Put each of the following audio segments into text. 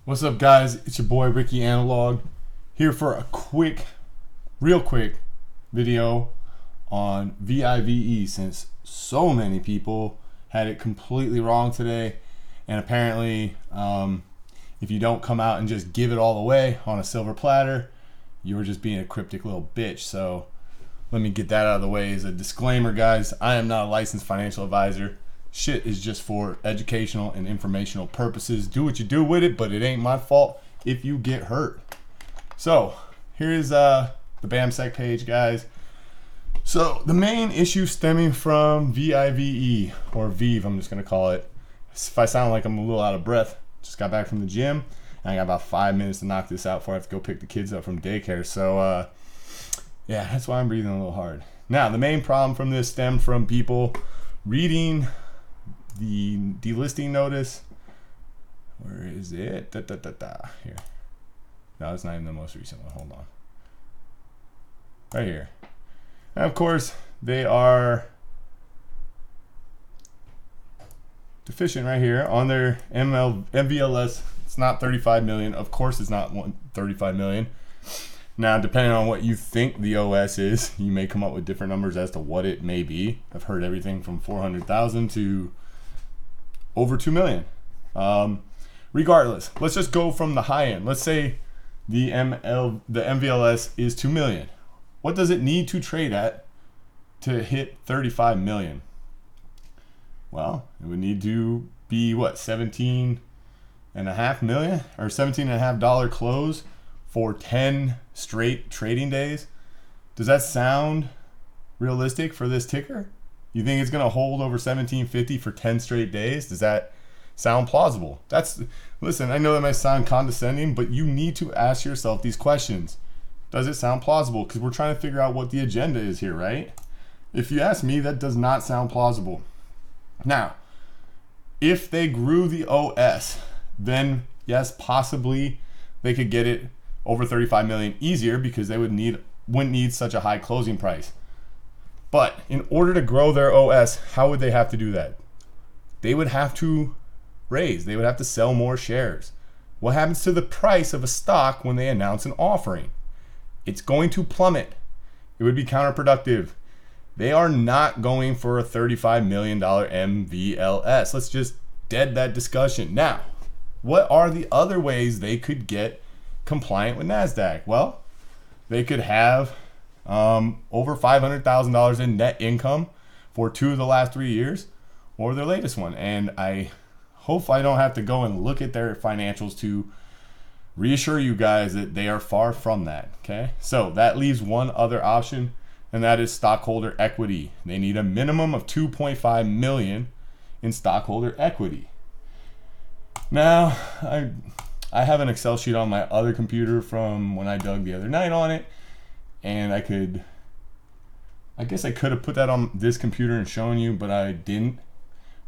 What's up, guys? It's your boy Ricky Analog here for a real quick video on VIVE, since so many people had it completely wrong today. And apparently, if you don't come out and just give it all away on a silver platter, you were just being a cryptic little bitch. So let me get that out of the way as a disclaimer, guys. I am not a licensed financial advisor. Shit is just for educational and informational purposes. Do what you do with it, but it ain't my fault if you get hurt. So here's the BAMSEC page, guys. So the main issue stemming from VIVE, or VIVE, I'm just gonna call it. If I sound like I'm a little out of breath, just got back from the gym and I got about 5 minutes to knock this out before I have to go pick the kids up from daycare. So yeah, that's why I'm breathing a little hard. Now, the main problem from this stemmed from people reading the delisting notice. Where is it? Here. No, it's not even the most recent one. Hold on. Right here. And of course, they are deficient right here on their MVLS. It's not 35 million. Of course, it's not 35 million. Now, depending on what you think the OS is, you may come up with different numbers as to what it may be. I've heard everything from 400,000 to over 2 million. Regardless, let's just go from the high end. Let's say the MVLS is 2 million. What does it need to trade at to hit 35 million? Well, it would need to be what, 17.5 million or $17.5 close for 10 straight trading days. Does that sound realistic for this ticker? You think it's gonna hold over 1750 for 10 straight days? Does that sound plausible? Listen, I know that might sound condescending, but you need to ask yourself these questions. Does it sound plausible? Because we're trying to figure out what the agenda is here, right? If you ask me, that does not sound plausible. Now, if they grew the OS, then yes, possibly they could get it over 35 million easier, because they wouldn't need such a high closing price. But in order to grow their OS, how would they have to do that? They would have to raise. They would have to sell more shares. What happens to the price of a stock when they announce an offering? It's going to plummet. It would be counterproductive. They are not going for a $35 million MVLS. Let's just dead that discussion. Now, what are the other ways they could get compliant with NASDAQ? Well, they could have over $500,000 in net income for 2 of the last 3 years, or their latest one. And I hope I don't have to go and look at their financials to reassure you guys that they are far from that. Okay, so that leaves one other option, and that is stockholder equity. They need a minimum of 2.5 million in stockholder equity. Now, I have an Excel sheet on my other computer from when I dug the other night on it, and I guess I could have put that on this computer and shown you, but I didn't.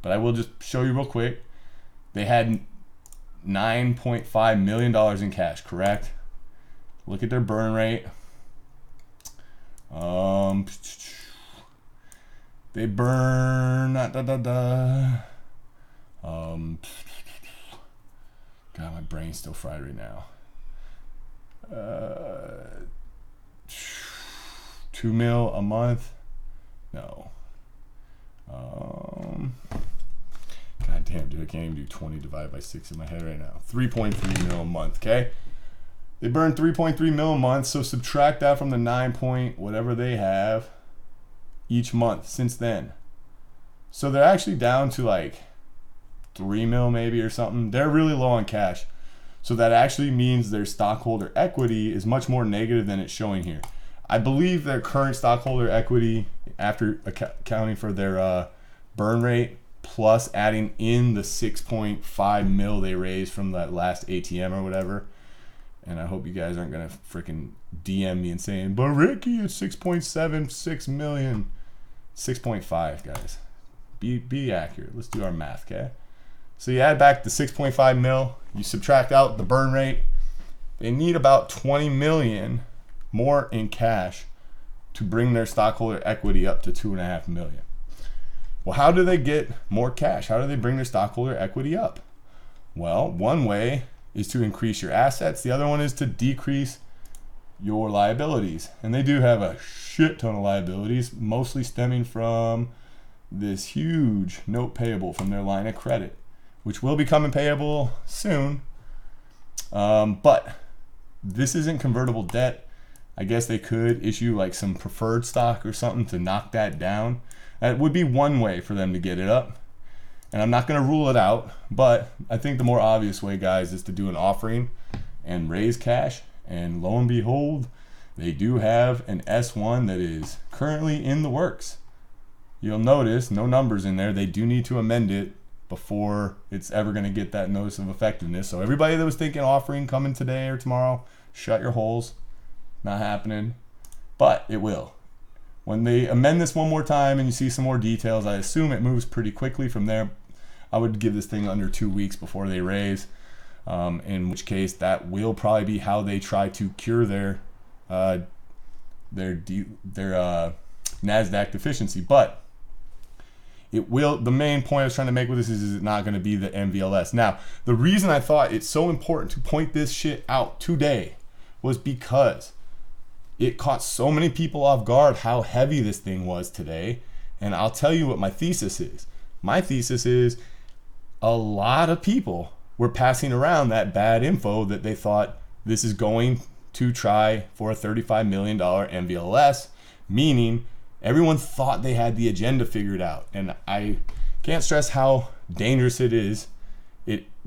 But I will just show you real quick. They had $9.5 million in cash, correct? Look at their burn rate. They burn God, my brain's still fried right now. 2 mil a month? No. God damn, dude, I can't even do 20 divided by 6 in my head right now. 3.3 mil a month, okay? They burn 3.3 mil a month, so subtract that from the 9 point whatever they have each month since then. So they're actually down to like 3 mil maybe or something. They're really low on cash. So that actually means their stockholder equity is much more negative than it's showing here. I believe their current stockholder equity, after accounting for their burn rate, plus adding in the 6.5 mil they raised from that last ATM or whatever. And I hope you guys aren't gonna freaking DM me and saying, but Ricky, it's 6.76 million. 6.5, guys. Be accurate. Let's do our math, okay? So you add back the 6.5 mil, you subtract out the burn rate. They need about 20 million more in cash to bring their stockholder equity up to 2.5 million. Well, how do they get more cash? How do they bring their stockholder equity up? Well, one way is to increase your assets. The other one is to decrease your liabilities. And they do have a shit ton of liabilities, mostly stemming from this huge note payable from their line of credit, which will be coming payable soon. But this isn't convertible debt. I guess they could issue like some preferred stock or something to knock that down. That would be one way for them to get it up. And I'm not going to rule it out, but I think the more obvious way, guys, is to do an offering and raise cash. And lo and behold, they do have an S1 that is currently in the works. You'll notice no numbers in there. They do need to amend it before it's ever going to get that notice of effectiveness. So everybody that was thinking offering coming today or tomorrow, shut your holes. Not happening, but it will. When they amend this one more time and you see some more details, I assume it moves pretty quickly from there. I would give this thing under 2 weeks before they raise, in which case that will probably be how they try to cure their NASDAQ deficiency. But it will. The main point I was trying to make with this is it not going to be the MVLS. Now, the reason I thought it's so important to point this shit out today was because it caught so many people off guard how heavy this thing was today. And I'll tell you what my thesis is. My thesis is a lot of people were passing around that bad info that they thought this is going to try for a $35 million MVLS, meaning everyone thought they had the agenda figured out. And I can't stress how dangerous it is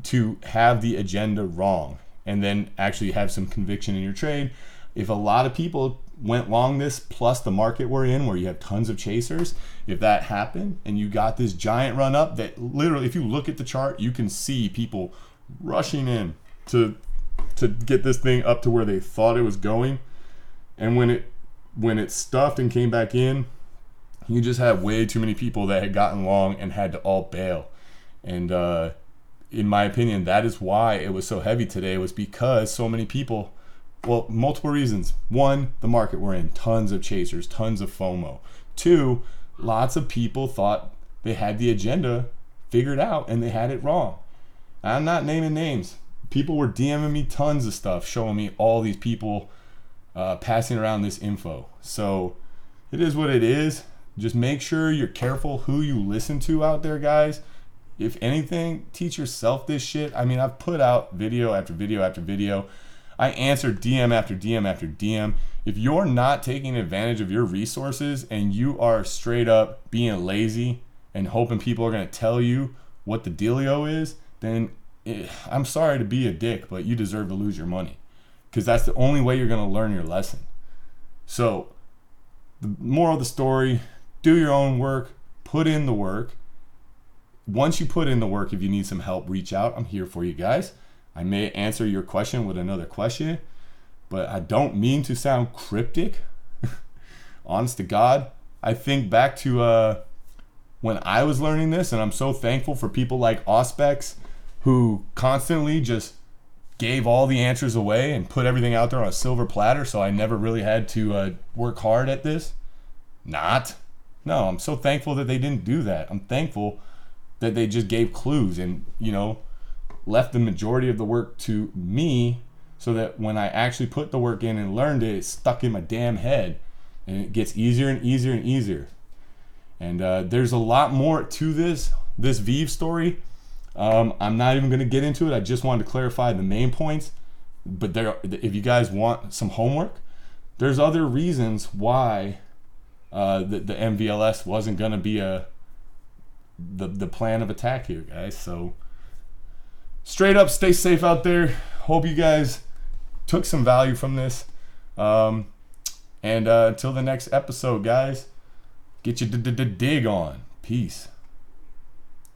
to have the agenda wrong and then actually have some conviction in your trade. If a lot of people went long this, plus the market we're in where you have tons of chasers, if that happened and you got this giant run up that literally, if you look at the chart, you can see people rushing in to get this thing up to where they thought it was going. And when it stuffed and came back in, you just had way too many people that had gotten long and had to all bail. And in my opinion, that is why it was so heavy today, was because so many people, well, multiple reasons. One, the market we're in, tons of chasers, tons of FOMO. Two, lots of people thought they had the agenda figured out and they had it wrong. I'm not naming names. People were DMing me tons of stuff, showing me all these people passing around this info. So it is what it is. Just make sure you're careful who you listen to out there, guys. If anything, teach yourself this shit. I mean, I've put out video after video after video. I answer DM after DM after DM. If you're not taking advantage of your resources and you are straight up being lazy and hoping people are going to tell you what the dealio is, then I'm sorry to be a dick, but you deserve to lose your money, because that's the only way you're going to learn your lesson. So the moral of the story, do your own work, put in the work. Once you put in the work, if you need some help, reach out. I'm here for you guys. I may answer your question with another question, but I don't mean to sound cryptic. Honest to God, I think back to when I was learning this, and I'm so thankful for people like Auspex who constantly just gave all the answers away and put everything out there on a silver platter, so I never really had to work hard at this. No, I'm so thankful that they didn't do that. I'm thankful that they just gave clues and, left the majority of the work to me, so that when I actually put the work in and learned it, it stuck in my damn head, and it gets easier and easier and easier. And there's a lot more to this VIVE story. I'm not even going to get into it. I just wanted to clarify the main points. But if you guys want some homework, there's other reasons why the MVLS wasn't going to be the plan of attack here, guys. So straight up, stay safe out there. Hope you guys took some value from this. And until the next episode, guys, get your dig on. Peace.